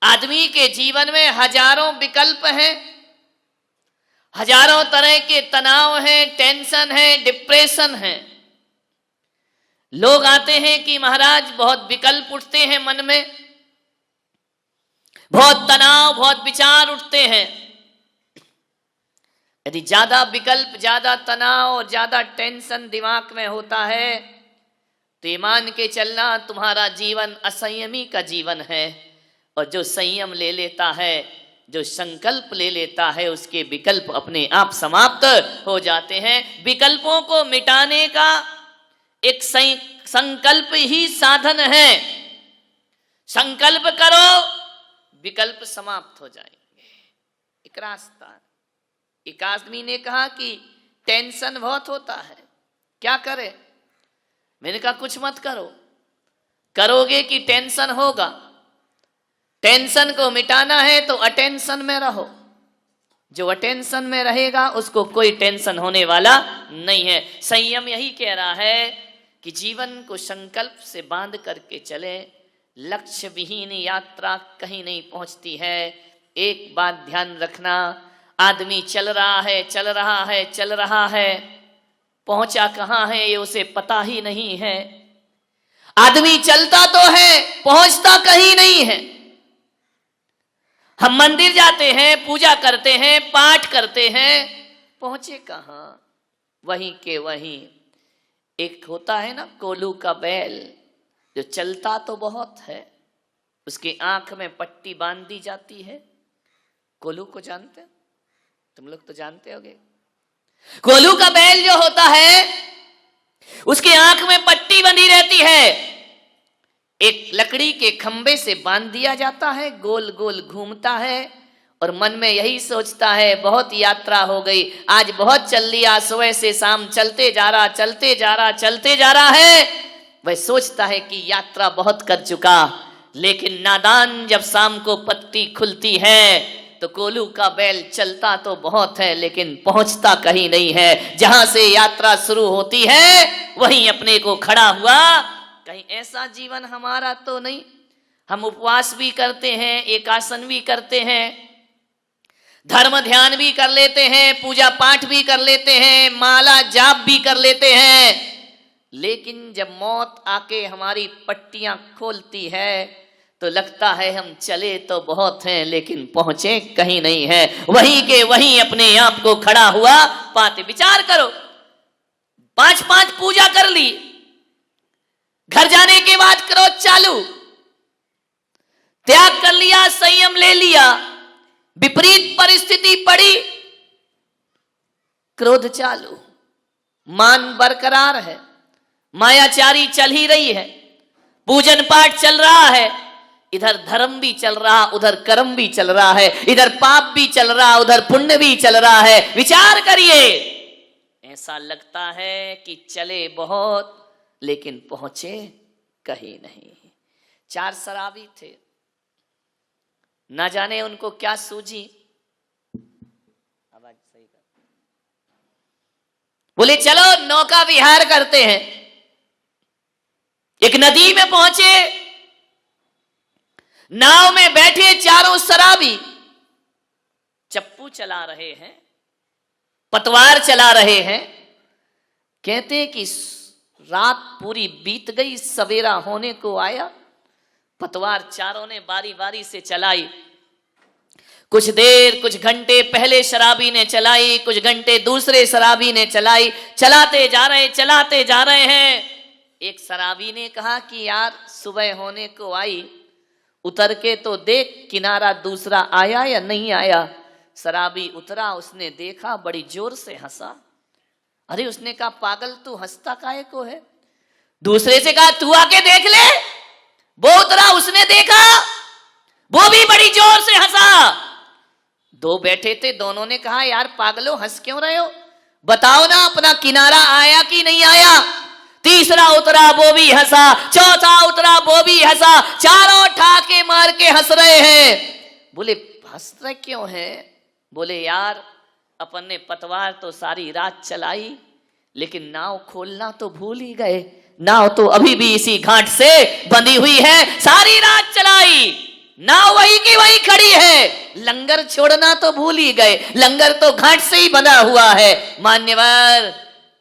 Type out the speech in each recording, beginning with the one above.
आदमी के जीवन में हजारों विकल्प हैं, हजारों तरह के तनाव हैं, टेंशन है, डिप्रेशन है। लोग आते हैं कि महाराज बहुत विकल्प उठते हैं मन में, बहुत तनाव, बहुत विचार उठते हैं। यदि ज्यादा विकल्प, ज्यादा तनाव और ज्यादा टेंशन दिमाग में होता है तो ये मान के चलना तुम्हारा जीवन असंयमी का जीवन है। और जो संयम ले लेता है, जो संकल्प ले लेता है, उसके विकल्प अपने आप समाप्त हो जाते हैं। विकल्पों को मिटाने का एक संकल्प ही साधन है। संकल्प करो, विकल्प समाप्त हो जाएंगे। एक रास्ता। एक आदमी ने कहा कि टेंशन बहुत होता है, क्या करे? मैंने कहा कुछ मत करो, करोगे कि टेंशन होगा। टेंशन को मिटाना है तो अटेंशन में रहो। जो अटेंशन में रहेगा उसको कोई टेंशन होने वाला नहीं है। संयम यही कह रहा है कि जीवन को संकल्प से बांध करके चले। लक्ष्य विहीन यात्रा कहीं नहीं पहुंचती है। एक बात ध्यान रखना, आदमी चल रहा है, चल रहा है, चल रहा है, पहुंचा कहां है ये उसे पता ही नहीं है। आदमी चलता तो है, पहुंचता कहीं नहीं है। हम मंदिर जाते हैं, पूजा करते हैं, पाठ करते हैं, पहुंचे कहां? वहीं के वहीं। एक होता है ना कोल्हू का बैल, जो चलता तो बहुत है, उसकी आंख में पट्टी बांध दी जाती है। कोल्हू को जानते हो? तुम लोग तो जानते होगे। कोल्हू का बैल जो होता है उसकी आंख में पट्टी बंधी रहती है। एक लकड़ी के खंबे से बांध दिया जाता है, गोल गोल घूमता है और मन में यही सोचता है बहुत यात्रा हो गई, आज बहुत चल लिया, सुबह से शाम चलते जा रहा, चलते जा रहा, चलते जा रहा है। वह सोचता है कि यात्रा बहुत कर चुका। लेकिन नादान जब शाम को पट्टी खुलती है तो कोल्हू का बैल चलता तो बहुत है लेकिन पहुंचता कहीं नहीं है। जहां से यात्रा शुरू होती है वहीं अपने को खड़ा हुआ। कहीं ऐसा जीवन हमारा तो नहीं? हम उपवास भी करते हैं, एकासन भी करते हैं, धर्म ध्यान भी कर लेते हैं, पूजा पाठ भी कर लेते हैं, माला जाप भी कर लेते हैं, लेकिन जब मौत आके हमारी पट्टियां खोलती है तो लगता है हम चले तो बहुत हैं लेकिन पहुंचे कहीं नहीं है। वहीं के वहीं अपने आप को खड़ा हुआ पाते। विचार करो, 5-5 पूजा कर ली, घर जाने के बाद क्रोध चालू, त्याग कर लिया, संयम ले लिया, विपरीत परिस्थिति पड़ी, क्रोध चालू, मान बरकरार है, मायाचारी चल ही रही है, पूजन पाठ चल रहा है, इधर धर्म भी चल रहा, उधर कर्म भी चल रहा है, इधर पाप भी चल रहा, उधर पुण्य भी चल रहा है। विचार करिए, ऐसा लगता है कि चले बहुत लेकिन पहुंचे कहीं नहीं। 4 शराबी थे, ना जाने उनको क्या सूझी, आवाज सही कर, बोले चलो नौका विहार करते हैं। एक नदी में पहुंचे, नाव में बैठे चारों शराबी, चप्पू चला रहे हैं, पतवार चला रहे हैं। कहते कि रात पूरी बीत गई, सवेरा होने को आया, पतवार चारों ने बारी बारी से चलाई। कुछ देर, कुछ घंटे पहले शराबी ने चलाई, कुछ घंटे दूसरे शराबी ने चलाई, चलाते जा रहे, चलाते जा रहे हैं। एक शराबी ने कहा कि यार सुबह होने को आई, उतर के तो देख किनारा दूसरा आया या नहीं आया। शराबी उतरा, उसने देखा, बड़ी जोर से हंसा। अरे उसने कहा पागल तू हंसता काहे को है? दूसरे से कहा तू आके देख ले। वो उतरा, उसने देखा, वो भी बड़ी जोर से हंसा। 2 बैठे थे, दोनों ने कहा यार पागलो हंस क्यों रहे हो, बताओ ना अपना किनारा आया कि नहीं आया। तीसरा उतरा, वो भी हंसा, चौथा उतरा, वो भी हंसा, चारों ठाके मार के हंस रहे हैं। बोले हंस रहे क्यों हैं? बोले यार अपन ने पतवार तो सारी रात चलाई लेकिन नाव खोलना तो भूल ही गए। नाव तो अभी भी इसी घाट से बंधी हुई है, सारी रात चलाई नाव वही की वही खड़ी है, लंगर छोड़ना तो भूल ही गए, लंगर तो घाट से ही बना हुआ है। मान्यवर,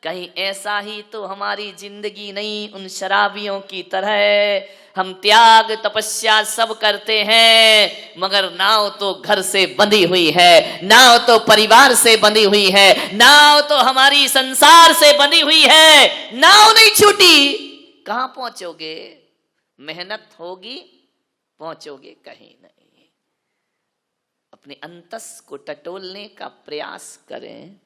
कहीं ऐसा ही तो हमारी जिंदगी नहीं उन शराबियों की तरह। हम त्याग तपस्या सब करते हैं, मगर नाव तो घर से बंधी हुई है, नाव तो परिवार से बंधी हुई है, नाव तो हमारी संसार से बंधी हुई है। नाव नहीं छूटी, कहां पहुंचोगे? मेहनत होगी, पहुंचोगे कहीं नहीं। अपने अंतस को टटोलने का प्रयास करें।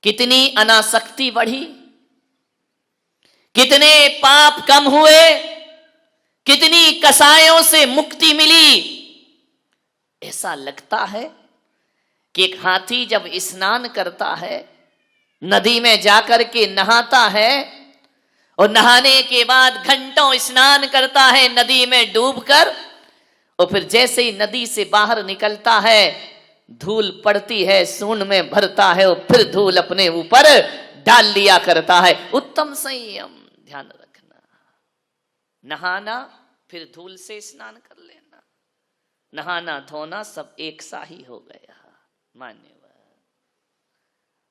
कितनी अनासक्ति बढ़ी, कितने पाप कम हुए, कितनी कसायों से मुक्ति मिली। ऐसा लगता है कि एक हाथी जब स्नान करता है, नदी में जाकर के नहाता है और नहाने के बाद घंटों स्नान करता है नदी में डूबकर, और फिर जैसे ही नदी से बाहर निकलता है, धूल पड़ती है, सूंड में भरता है और फिर धूल अपने ऊपर डाल लिया करता है। उत्तम संयम, ध्यान रखना। नहाना फिर धूल से स्नान कर लेना, नहाना धोना सब एक सा ही हो गया। मान्यवर,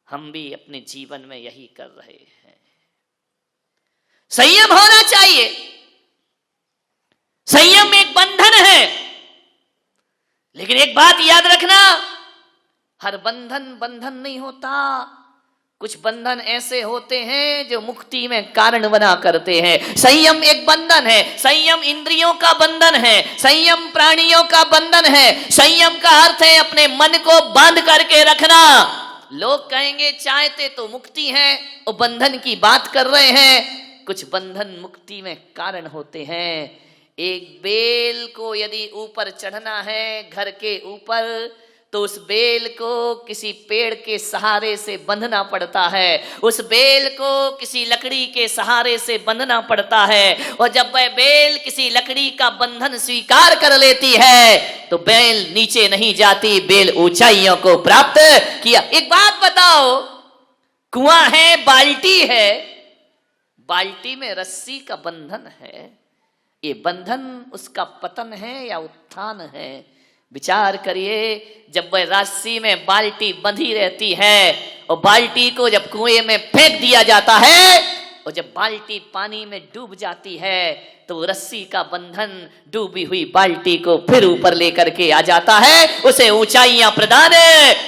हम भी अपने जीवन में यही कर रहे हैं। संयम होना चाहिए। संयम एक बंधन है, लेकिन एक बात याद रखना, हर बंधन बंधन नहीं होता। कुछ बंधन ऐसे होते हैं जो मुक्ति में कारण बना करते हैं। संयम एक बंधन है, संयम इंद्रियों का बंधन है, संयम प्राणियों का बंधन है। संयम का अर्थ है अपने मन को बांध करके रखना। लोग कहेंगे चाहते तो मुक्ति है और बंधन की बात कर रहे हैं। कुछ बंधन मुक्ति में कारण होते हैं। एक बेल को यदि ऊपर चढ़ना है घर के ऊपर, तो उस बेल को किसी पेड़ के सहारे से बंधना पड़ता है, उस बेल को किसी लकड़ी के सहारे से बंधना पड़ता है। और जब वह बेल किसी लकड़ी का बंधन स्वीकार कर लेती है तो बेल नीचे नहीं जाती, बेल ऊंचाइयों को प्राप्त किया। एक बात बताओ, कुआं है, बाल्टी है, बाल्टी में रस्सी का बंधन है, ये बंधन उसका पतन है या उत्थान है? विचार करिए। जब वह रस्सी में बाल्टी बंधी रहती है और बाल्टी को जब कुएं में फेंक दिया जाता है और जब बाल्टी पानी में डूब जाती है तो रस्सी का बंधन डूबी हुई बाल्टी को फिर ऊपर लेकर के आ जाता है, उसे ऊंचाइयां प्रदान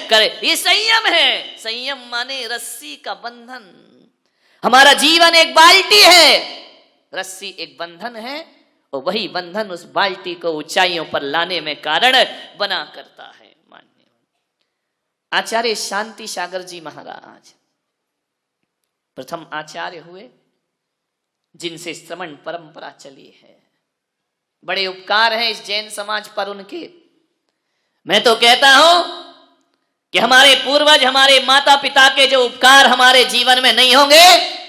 करे। ये संयम है। संयम माने रस्सी का बंधन। हमारा जीवन एक बाल्टी है, रस्सी एक बंधन है, और वही बंधन उस बाल्टी को ऊंचाइयों पर लाने में कारण बना करता है। मान्य आचार्य शांति सागर जी महाराज प्रथम आचार्य हुए, जिनसे श्रवण परंपरा चली है। बड़े उपकार हैं इस जैन समाज पर उनके। मैं तो कहता हूं कि हमारे पूर्वज, हमारे माता पिता के जो उपकार हमारे जीवन में नहीं होंगे,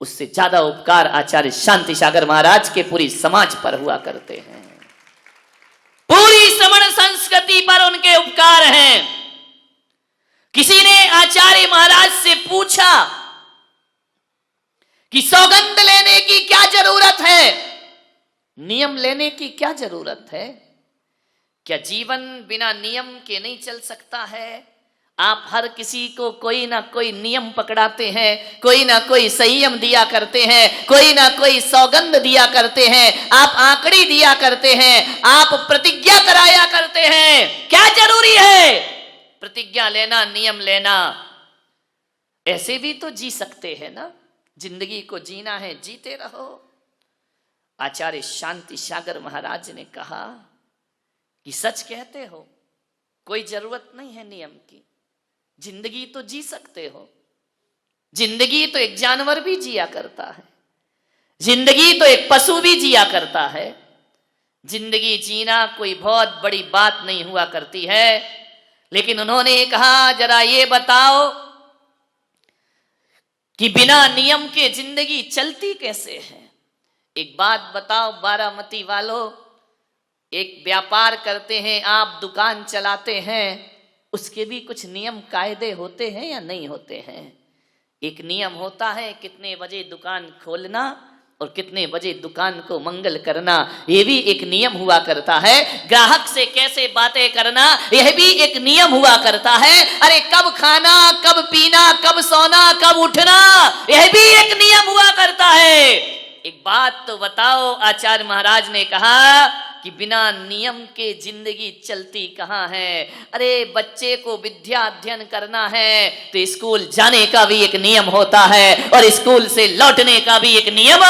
उससे ज्यादा उपकार आचार्य शांति सागर महाराज के पूरी समाज पर हुआ करते हैं। पूरी श्रवण संस्कृति पर उनके उपकार हैं। किसी ने आचार्य महाराज से पूछा कि सौगंध लेने की क्या जरूरत है, नियम लेने की क्या जरूरत है? क्या जीवन बिना नियम के नहीं चल सकता है? आप हर किसी को कोई ना कोई नियम पकड़ाते हैं, कोई ना कोई संयम दिया करते हैं, कोई ना कोई सौगंध दिया करते हैं, आप आंकड़ी दिया करते हैं, आप प्रतिज्ञा कराया करते हैं। क्या जरूरी है प्रतिज्ञा लेना, नियम लेना? ऐसे भी तो जी सकते हैं ना। जिंदगी को जीना है, जीते रहो। आचार्य शांति सागर महाराज ने कहा कि सच कहते हो, कोई जरूरत नहीं है नियम की, जिंदगी तो जी सकते हो। जिंदगी तो एक जानवर भी जिया करता है, जिंदगी तो एक पशु भी जिया करता है। जिंदगी जीना कोई बहुत बड़ी बात नहीं हुआ करती है। लेकिन उन्होंने कहा, जरा ये बताओ कि बिना नियम के जिंदगी चलती कैसे है? एक बात बताओ बारामती वालों, एक व्यापार करते हैं आप, दुकान चलाते हैं, उसके भी कुछ नियम कायदे होते हैं या नहीं होते हैं? एक नियम होता है कितने बजे दुकान खोलना, और कितने बजे दुकान को मंगल करना, यह भी एक नियम हुआ करता है। ग्राहक से कैसे बातें करना, यह भी एक नियम हुआ करता है। अरे कब खाना, कब पीना, कब सोना, कब उठना, यह भी एक नियम हुआ करता है। एक बात तो बताओ, आचार्य महाराज ने कहा कि बिना नियम के जिंदगी चलती कहाँ है। अरे बच्चे को विद्या अध्ययन करना है तो स्कूल जाने का भी एक नियम होता है और स्कूल से लौटने का भी एक नियम।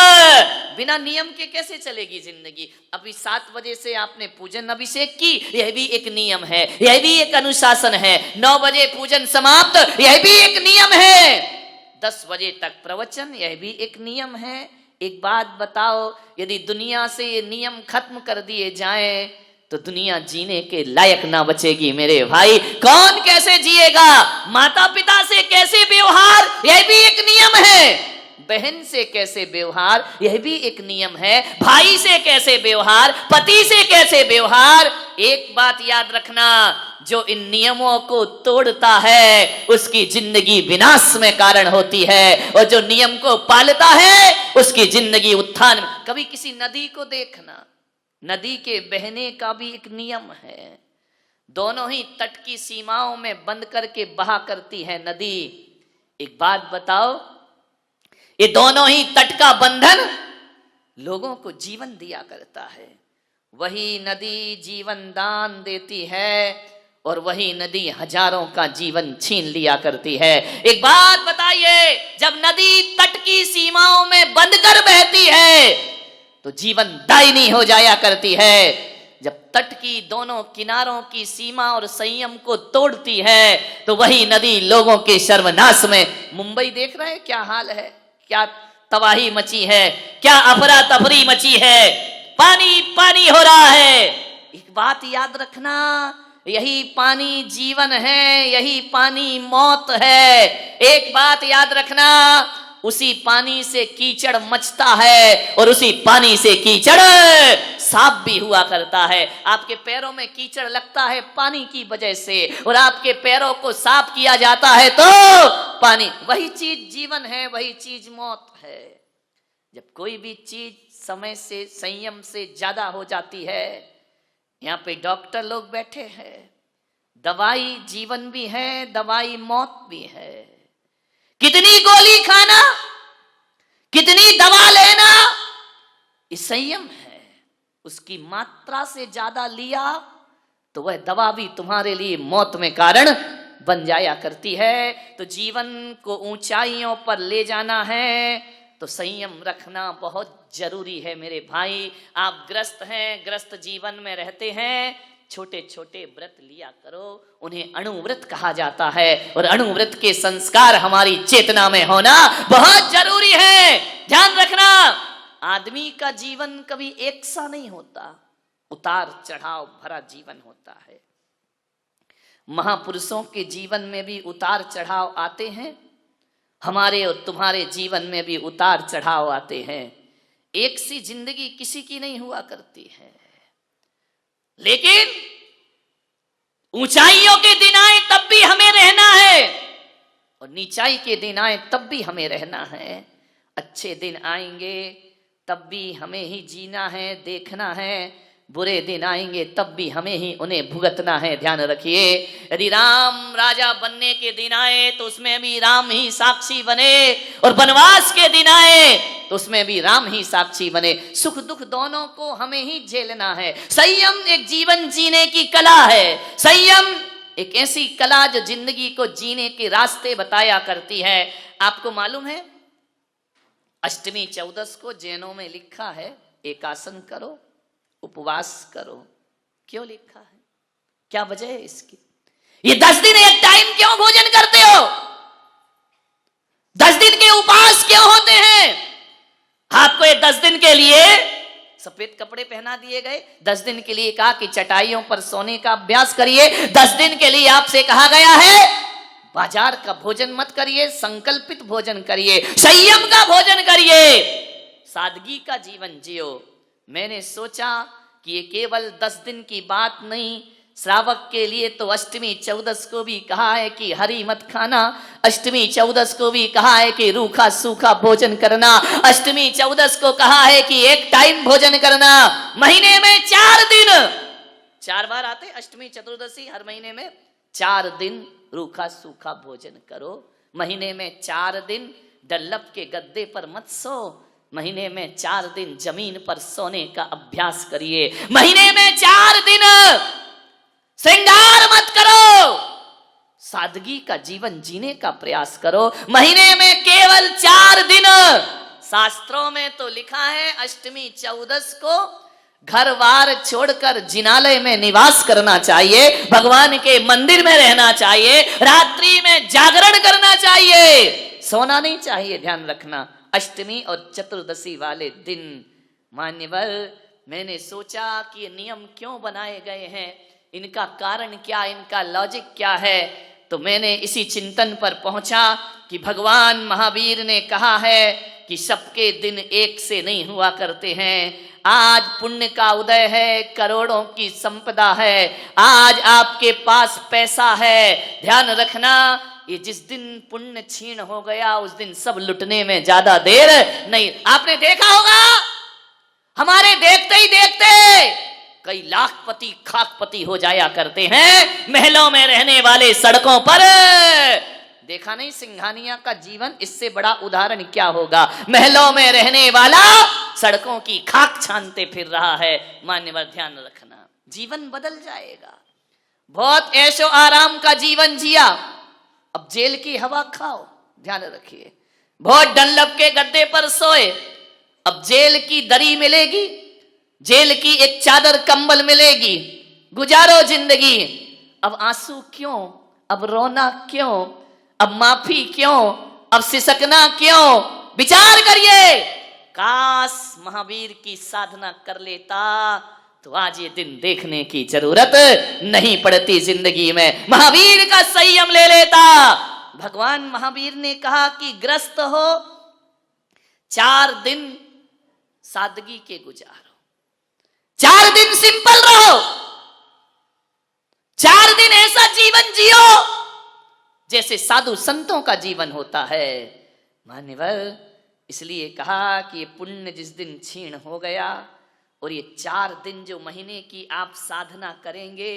बिना नियम के कैसे चलेगी जिंदगी। अभी 7 बजे से आपने पूजन अभिषेक की, यह भी एक नियम है, यह भी एक अनुशासन है। 9 बजे पूजन समाप्त, यह भी एक नियम है। 10 बजे तक प्रवचन, यह भी एक नियम है। एक बात बताओ, यदि दुनिया से ये नियम खत्म कर दिए जाएं तो दुनिया जीने के लायक ना बचेगी मेरे भाई। कौन कैसे जिएगा। माता पिता से कैसे व्यवहार, यह भी एक नियम है। बहन से कैसे व्यवहार, यह भी एक नियम है। भाई से कैसे व्यवहार, पति से कैसे व्यवहार। एक बात याद रखना, जो इन नियमों को तोड़ता है उसकी जिंदगी विनाश में कारण होती है, और जो नियम को पालता है उसकी जिंदगी उत्थान। कभी किसी नदी को देखना, नदी के बहने का भी एक नियम है। दोनों ही तट की सीमाओं में बंद करके बहा करती है नदी। एक बात बताओ, ये दोनों ही तट का बंधन लोगों को जीवन दिया करता है। वही नदी जीवन दान देती है और वही नदी हजारों का जीवन छीन लिया करती है। एक बात बताइए, जब नदी तट की सीमाओं में बंद कर बहती है तो जीवन दायिनी हो जाया करती है। जब तट की दोनों किनारों की सीमा और संयम को तोड़ती है तो वही नदी लोगों के सर्वनाश में। मुंबई देख रहे हैं क्या हाल है, क्या तबाही मची है, क्या अफरा तफरी मची है, पानी पानी हो रहा है। एक बात याद रखना, यही पानी जीवन है, यही पानी मौत है। एक बात याद रखना, उसी पानी से कीचड़ मचता है और उसी पानी से कीचड़ साफ भी हुआ करता है। आपके पैरों में कीचड़ लगता है पानी की वजह से, और आपके पैरों को साफ किया जाता है तो पानी। वही चीज जीवन है, वही चीज मौत है। जब कोई भी चीज समय से, संयम से ज्यादा हो जाती है, यहाँ पे डॉक्टर लोग बैठे हैं, दवाई जीवन भी है, दवाई मौत भी है। कितनी गोली खाना, कितनी दवा लेना, ये संयम है। उसकी मात्रा से ज्यादा लिया तो वह दवा भी तुम्हारे लिए मौत में कारण बन जाया करती है। तो जीवन को ऊंचाइयों पर ले जाना है तो संयम रखना बहुत जरूरी है मेरे भाई। आप ग्रस्त हैं, ग्रस्त जीवन में रहते हैं, छोटे छोटे व्रत लिया करो, उन्हें अणुव्रत कहा जाता है, और अणुव्रत के संस्कार हमारी चेतना में होना बहुत जरूरी है। ध्यान रखना, आदमी का जीवन कभी एक सा नहीं होता, उतार चढ़ाव भरा जीवन होता है। महापुरुषों के जीवन में भी उतार चढ़ाव आते हैं, हमारे और तुम्हारे जीवन में भी उतार चढ़ाव आते हैं। एक सी जिंदगी किसी की नहीं हुआ करती है, लेकिन ऊंचाइयों के दिन आए तब भी हमें रहना है और नीचाई के दिन आए तब भी हमें रहना है। अच्छे दिन आएंगे तब भी हमें ही जीना है, देखना है। बुरे दिन आएंगे तब भी हमें ही उन्हें भुगतना है। ध्यान रखिए, यदि राम राजा बनने के दिन आए तो उसमें भी राम ही साक्षी बने, और वनवास के दिन आए तो उसमें भी राम ही साक्षी बने। सुख दुख दोनों को हमें ही झेलना है। संयम एक जीवन जीने की कला है। संयम एक ऐसी कला जो जिंदगी को जीने के रास्ते बताया करती है। आपको मालूम है, अष्टमी चौदस को जैनों में लिखा है एकासन करो, उपवास करो। क्यों लिखा है, क्या वजह है इसकी? ये 10 दिन एक टाइम क्यों भोजन करते हो? 10 दिन के उपवास क्यों होते हैं? आपको ये 10 दिन के लिए सफेद कपड़े पहना दिए गए, 10 दिन के लिए कहा कि चटाइयों पर सोने का अभ्यास करिए, 10 दिन के लिए आपसे कहा गया है बाजार का भोजन मत करिए, संकल्पित भोजन करिए, संयम का भोजन करिए, सादगी का जीवन जियो। मैंने सोचा कि ये केवल 10 दिन की बात नहीं, श्रावक के लिए तो अष्टमी चौदस को भी कहा है कि हरी मत खाना, अष्टमी चौदस को भी कहा है कि रूखा सूखा भोजन करना, अष्टमी चौदस को कहा है कि एक टाइम भोजन करना। महीने में 4 दिन, 4 बार आते अष्टमी चतुर्दशी, हर महीने में 4 दिन रूखा सूखा भोजन करो। महीने में 4 दिन डल्लप के गद्दे पर मत सो, महीने में 4 दिन जमीन पर सोने का अभ्यास करिए, महीने में 4 दिन श्रृंगार मत करो, सादगी का जीवन जीने का प्रयास करो। महीने में केवल 4 दिन। शास्त्रों में तो लिखा है अष्टमी चौदस को घर बार छोड़कर जिनालय में निवास करना चाहिए, भगवान के मंदिर में रहना चाहिए, रात्रि में जागरण करना चाहिए, सोना नहीं चाहिए। ध्यान रखना, अष्टमी और चतुर्दशी वाले दिन। मान्यवर, मैंने सोचा कि ये नियम क्यों बनाए गए हैं, इनका कारण क्या, इनका लॉजिक क्या है, तो मैंने इसी चिंतन पर पहुंचा कि भगवान महावीर ने कहा है कि सबके दिन एक से नहीं हुआ करते हैं। आज पुण्य का उदय है, करोड़ों की संपदा है, आज आपके पास पैसा है, ध्यान रखना ये जिस दिन पुण्य क्षीण हो गया उस दिन सब लुटने में ज्यादा देर नहीं। आपने देखा होगा हमारे देखते ही देखते कई लाखपति खाकपति हो जाया करते हैं, महलों में रहने वाले सड़कों पर। देखा नहीं सिंघानिया का जीवन, इससे बड़ा उदाहरण क्या होगा। महलों में रहने वाला सड़कों की खाक छानते फिर रहा है। मान्यवर ध्यान रखना, जीवन बदल जाएगा। बहुत ऐशो आराम का जीवन जिया, अब जेल की हवा खाओ। ध्यान रखिए, बहुत डनलप के गद्दे पर सोए, अब जेल की दरी मिलेगी, जेल की एक चादर कंबल मिलेगी, गुजारो जिंदगी। अब आंसू क्यों, अब रोना क्यों, अब माफी क्यों, अब सिसकना क्यों। विचार करिए, काश महावीर की साधना कर लेता तो आज ये दिन देखने की जरूरत नहीं पड़ती जिंदगी में, महावीर का संयम ले लेता। भगवान महावीर ने कहा कि ग्रस्त हो 4 दिन सादगी के गुजारो, 4 दिन सिंपल रहो, 4 दिन ऐसा जीवन जियो जैसे साधु संतों का जीवन होता है। मान्यवर, इसलिए कहा कि ये पुण्य जिस दिन क्षीण हो गया और ये 4 दिन जो महीने की आप साधना करेंगे,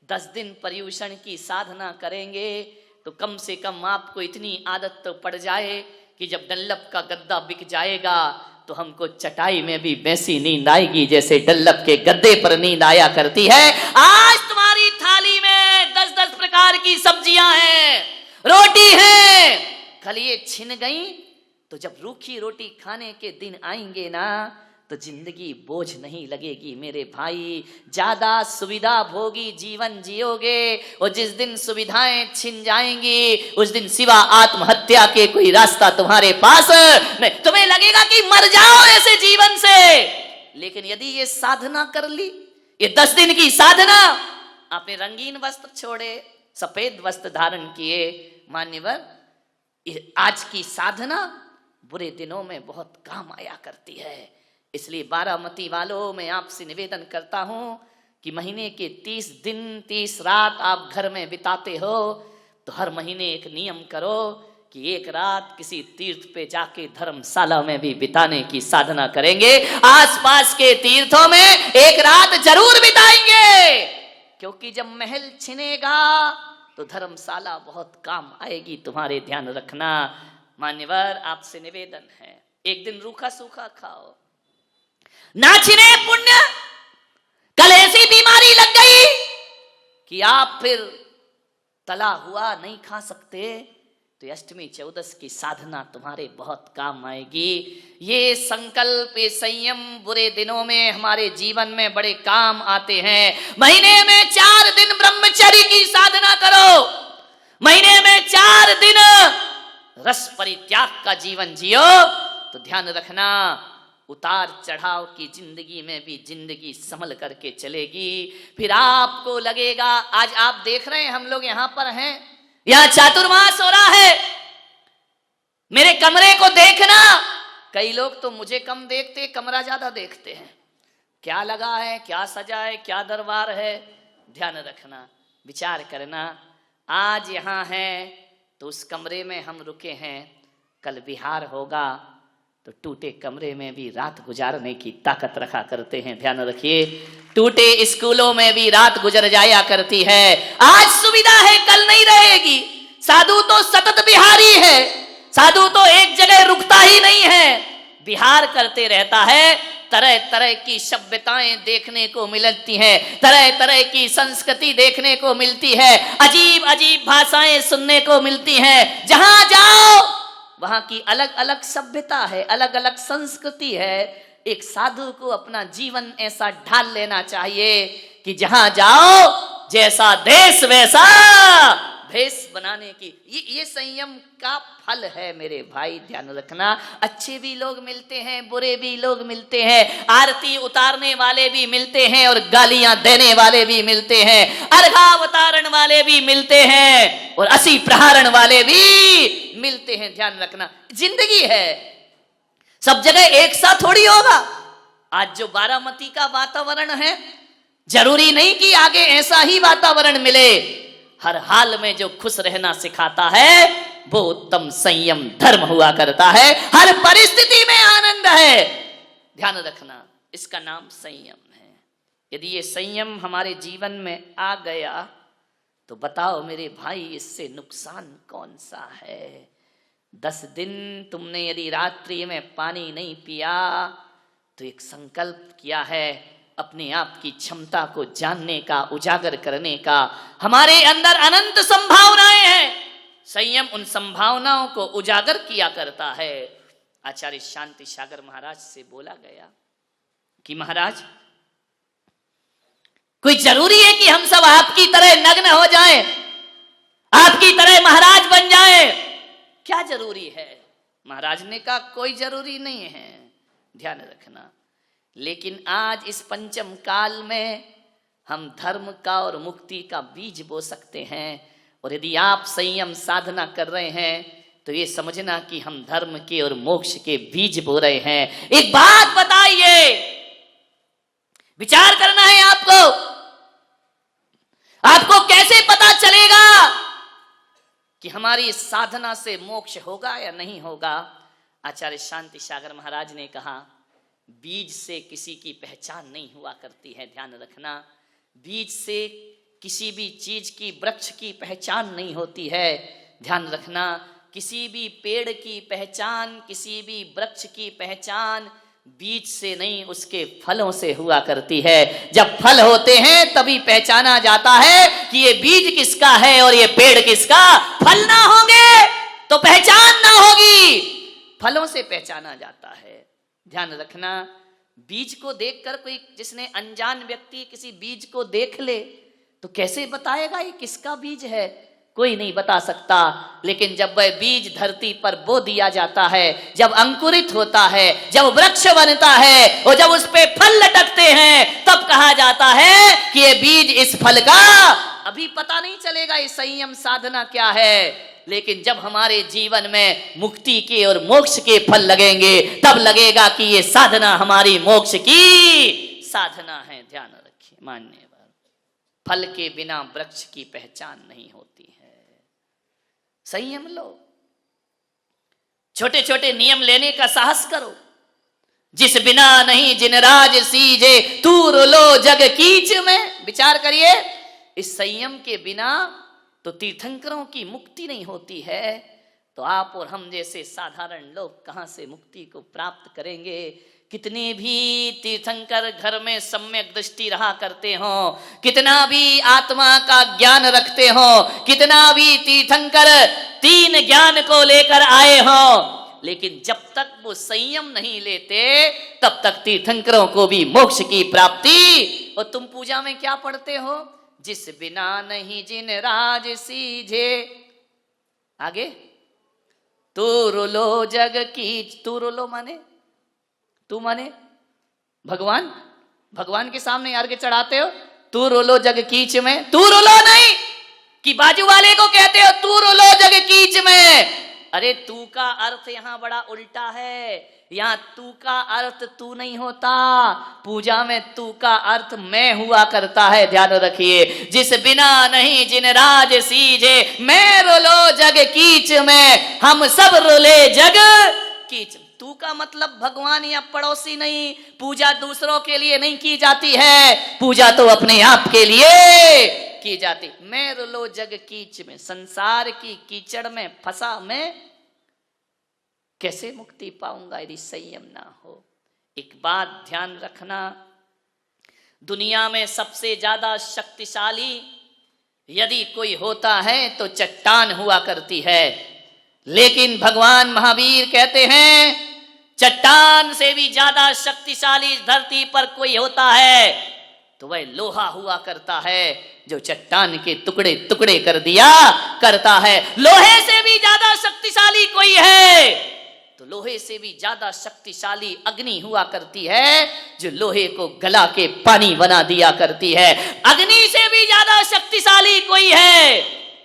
10 दिन पर्युषण की साधना करेंगे, तो कम से कम आपको इतनी आदत तो पड़ जाए कि जब डल्लप का गद्दा बिक जाएगा तो हमको चटाई में भी वैसी नींद आएगी जैसे डल्लप के गद्दे पर नींद आया करती है। आज तुम्हारी थाली में 10-10 प्रकार की सब्जियां हैं, रोटी है, कल ये छिन गई तो जब रूखी रोटी खाने के दिन आएंगे ना तो जिंदगी बोझ नहीं लगेगी मेरे भाई, ज्यादा सुविधा भोगी जीवन जियोगे और जिस दिन सुविधाएं छिन जाएंगी उस दिन सिवा आत्महत्या के कोई रास्ता तुम्हारे पास नहीं। तुम्हें लगेगा कि मर जाओ ऐसे जीवन से, लेकिन यदि ये साधना कर ली, ये 10 दिन की साधना, आपने रंगीन वस्त्र छोड़े, सफेद वस्त्र धारण किए, मान्यवर आज की साधना बुरे दिनों में बहुत काम आया करती है। इसलिए बारामती वालों, मैं आपसे निवेदन करता हूं कि महीने के 30 दिन 30 रात आप घर में बिताते हो तो हर महीने एक नियम करो कि एक रात किसी तीर्थ पे जाके धर्मशाला में भी बिताने की साधना करेंगे, आसपास के तीर्थों में एक रात जरूर बिताएंगे, क्योंकि जब महल छिनेगा तो धर्मशाला बहुत काम आएगी तुम्हारे, ध्यान रखना। मान्यवर, आपसे निवेदन है, एक दिन रूखा सूखा खाओ, ना छिने पुण्य। कल ऐसी बीमारी लग गई कि आप फिर तला हुआ नहीं खा सकते, तो अष्टमी चौदस की साधना तुम्हारे बहुत काम आएगी। ये संकल्प, ये संयम बुरे दिनों में हमारे जीवन में बड़े काम आते हैं। महीने में 4 दिन ब्रह्मचर्य की साधना करो, महीने में 4 दिन रस परित्याग का जीवन जियो, तो ध्यान रखना उतार चढ़ाव की जिंदगी में भी जिंदगी संभल करके चलेगी। फिर आपको लगेगा, आज आप देख रहे हैं हम लोग यहां पर हैं, यहां चातुर्मास हो रहा है, मेरे कमरे को देखना। कई लोग तो मुझे कम देखते, कमरा ज्यादा देखते हैं, क्या लगा है, क्या सजा है, क्या दरबार है। ध्यान रखना, विचार करना। आज यहाँ है तो उस कमरे में हम रुके हैं, कल बिहार होगा तो टूटे कमरे में भी रात गुजारने की ताकत रखा करते हैं। ध्यान रखिए, टूटे स्कूलों में भी रात गुजर जाया करती है। आज सुविधा है, कल नहीं रहेगी। साधु तो सतत बिहारी है, साधु तो एक जगह रुकता ही नहीं है, बिहार करते रहता है। तरह तरह की सभ्यताएं देखने को मिलती हैं, तरह तरह की संस्कृति देखने को मिलती है, अजीब अजीब भाषाएं सुनने को मिलती हैं। जहां जाओ वहां की अलग अलग सभ्यता है, अलग अलग संस्कृति है। एक साधु को अपना जीवन ऐसा ढाल लेना चाहिए कि जहां जाओ जैसा देश वैसा भेष बनाने की। ये संयम का फल है मेरे भाई, ध्यान रखना। अच्छे भी लोग मिलते हैं, बुरे भी लोग मिलते हैं, आरती उतारने वाले भी मिलते हैं और गालियां देने वाले भी मिलते हैं, अर्घावतारण वाले भी मिलते हैं और असी प्रहारण वाले भी मिलते हैं। ध्यान रखना, जिंदगी है, सब जगह एक साथ थोड़ी होगा। आज जो बारामती का वातावरण है, जरूरी नहीं कि आगे ऐसा ही वातावरण मिले। हर हाल में जो खुश रहना सिखाता है वो उत्तम संयम धर्म हुआ करता है। हर परिस्थिति में आनंद है, ध्यान रखना, इसका नाम संयम है। यदि ये संयम हमारे जीवन में आ गया तो बताओ मेरे भाई, इससे नुकसान कौन सा है? 10 दिन तुमने यदि रात्रि में पानी नहीं पिया तो एक संकल्प किया है अपने आप की क्षमता को जानने का, उजागर करने का। हमारे अंदर अनंत संभावनाएं हैं, संयम उन संभावनाओं को उजागर किया करता है। आचार्य शांति सागर महाराज से बोला गया कि महाराज, कोई जरूरी है कि हम सब आपकी तरह नग्न हो जाएं, आपकी तरह महाराज बन जाएं? क्या जरूरी है? महाराज ने कहा कोई जरूरी नहीं है, ध्यान रखना। लेकिन आज इस पंचम काल में हम धर्म का और मुक्ति का बीज बो सकते हैं। और यदि आप संयम साधना कर रहे हैं तो ये समझना कि हम धर्म के और मोक्ष के बीज बो रहे हैं। एक बात बताइए, विचार करना है आपको। आपको कैसे पता चलेगा कि हमारी साधना से मोक्ष होगा या नहीं होगा? आचार्य शांति सागर महाराज ने कहा, बीज से किसी की पहचान नहीं हुआ करती है। ध्यान रखना, बीज से किसी भी चीज की, वृक्ष की पहचान नहीं होती है। ध्यान रखना, किसी भी पेड़ की पहचान, किसी भी वृक्ष की पहचान बीज से नहीं, उसके फलों से हुआ करती है। जब फल होते हैं तभी पहचाना जाता है कि ये बीज किसका है और ये पेड़ किसका। फल ना होंगे तो पहचान ना होगी, फलों से पहचाना जाता है। ध्यान रखना, बीज को देखकर कोई, जिसने अनजान व्यक्ति किसी बीज को देख ले तो कैसे बताएगा ये किसका बीज है? कोई नहीं बता सकता। लेकिन जब वह बीज धरती पर बो दिया जाता है, जब अंकुरित होता है, जब वृक्ष बनता है और जब उस पे फल लटकते हैं, तब कहा जाता है कि ये बीज इस फल का। अभी पता नहीं चलेगा ये संयम साधना क्या है, लेकिन जब हमारे जीवन में मुक्ति के और मोक्ष के फल लगेंगे तब लगेगा कि ये साधना हमारी मोक्ष की साधना है। ध्यान रखिए, मानने वाले, फल के बिना वृक्ष की पहचान नहीं होती है। संयम लो, छोटे छोटे नियम लेने का साहस करो। जिस बिना नहीं जिन राज सीजे, तूर लो जग कीच में। विचार करिए, इस संयम के बिना तो तीर्थंकरों की मुक्ति नहीं होती है, तो आप और हम जैसे साधारण लोग कहां से मुक्ति को प्राप्त करेंगे? कितने भी तीर्थंकर घर में सम्यक दृष्टि रहा करते हो, कितना भी आत्मा का ज्ञान रखते हो, कितना भी तीर्थंकर 3 ज्ञान को लेकर आए हो, लेकिन जब तक वो संयम नहीं लेते तब तक तीर्थंकरों को भी मोक्ष की प्राप्ति। और तुम पूजा में क्या पढ़ते हो? जिस बिना नहीं जिन राज सीझे, आगे तुरुलो जग कीच। तुरुलो माने, तू माने भगवान, भगवान के सामने अर्घ चढ़ाते हो, तुरुलो जग कीच में। तुरुलो नहीं कि बाजू वाले को कहते हो तुरुलो जग कीच में। अरे तू का अर्थ यहां बड़ा उल्टा है यहाँ तू का अर्थ तू नहीं होता, पूजा में तू का अर्थ मैं हुआ करता है। ध्यान रखिए, जिस बिना नहीं जिन राज सीजे, मैं रोलो जग कीच में, हम सब रोले जग कीच। तू का मतलब भगवान या पड़ोसी नहीं, पूजा दूसरों के लिए नहीं की जाती है, पूजा तो अपने आप के लिए की जाती। मैं रोलो जग कीच में, संसार की कीचड़ में फंसा मैं कैसे मुक्ति पाऊंगा यदि संयम ना हो। एक बात ध्यान रखना, दुनिया में सबसे ज्यादा शक्तिशाली यदि कोई होता है तो चट्टान हुआ करती है, लेकिन भगवान महावीर कहते हैं चट्टान से भी ज्यादा शक्तिशाली धरती पर कोई होता है तो वह लोहा हुआ करता है, जो चट्टान के टुकड़े टुकड़े कर दिया करता है। लोहे से भी ज्यादा शक्तिशाली कोई है तो लोहे से भी ज्यादा शक्तिशाली अग्नि हुआ करती है, जो लोहे को गला के पानी बना दिया करती है। अग्नि से भी ज्यादा शक्तिशाली कोई है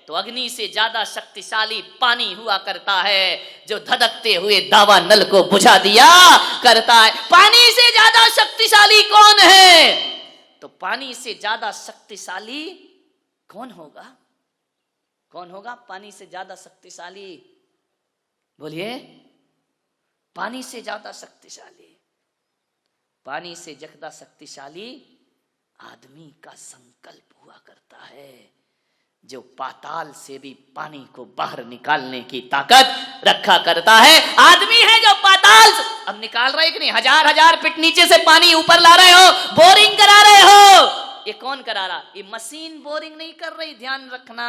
तो अग्नि से ज्यादा शक्तिशाली पानी हुआ करता है, जो धधकते हुए दावा नल को बुझा दिया करता है। पानी से ज्यादा शक्तिशाली कौन है? तो पानी से ज्यादा शक्तिशाली कौन होगा? कौन होगा पानी से ज्यादा शक्तिशाली? बोलिए। पानी से ज्यादा शक्तिशाली, पानी से ज्यादा शक्तिशाली आदमी का संकल्प हुआ करता है, जो पाताल से भी पानी को बाहर निकालने की ताकत रखा करता है। आदमी है जो पाताल से, अब निकाल रहे कि नहीं, हजार हजार फीट नीचे से पानी ऊपर ला रहे हो, बोरिंग करा रहे हो, ये कौन करा रहा? ये मशीन बोरिंग नहीं कर रही, ध्यान रखना।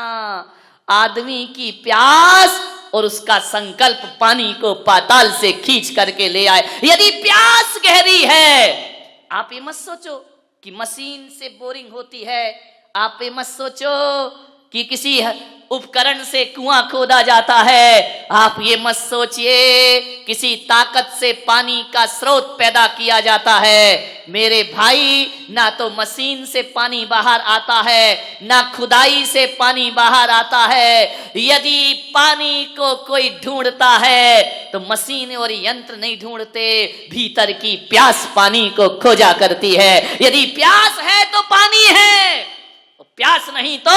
आदमी की प्यास और उसका संकल्प पानी को पाताल से खींच करके ले आए। यदि प्यास गहरी है, आप ये मत सोचो कि मशीन से बोरिंग होती है, आप ये मत सोचो कि किसी उपकरण से कुआं खोदा जाता है, आप ये मत सोचिए किसी ताकत से पानी का स्रोत पैदा किया जाता है। मेरे भाई, ना तो मशीन से पानी बाहर आता है, ना खुदाई से पानी बाहर आता है। यदि पानी को कोई ढूंढता है तो मशीन और यंत्र नहीं ढूंढते, भीतर की प्यास पानी को खोजा करती है। यदि प्यास है तो पानी है, प्यास नहीं तो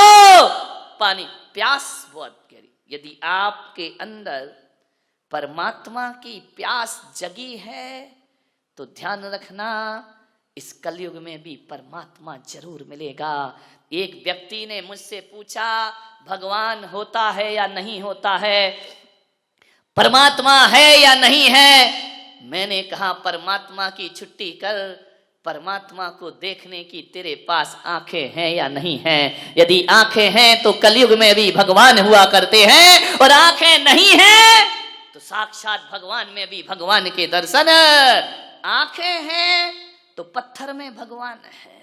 पानी। प्यास बहुत गहरी, यदि आपके अंदर परमात्मा की प्यास जगी है तो ध्यान रखना, इस कलयुग में भी परमात्मा जरूर मिलेगा। एक व्यक्ति ने मुझसे पूछा, भगवान होता है या नहीं होता है, परमात्मा है या नहीं है? मैंने कहा परमात्मा की छुट्टी कर, परमात्मा को देखने की तेरे पास आंखें हैं या नहीं हैं? यदि आंखें हैं तो कलयुग में भी भगवान हुआ करते हैं, और आंखें नहीं हैं तो साक्षात भगवान में भी भगवान के दर्शन। आंखें हैं तो पत्थर में भगवान है,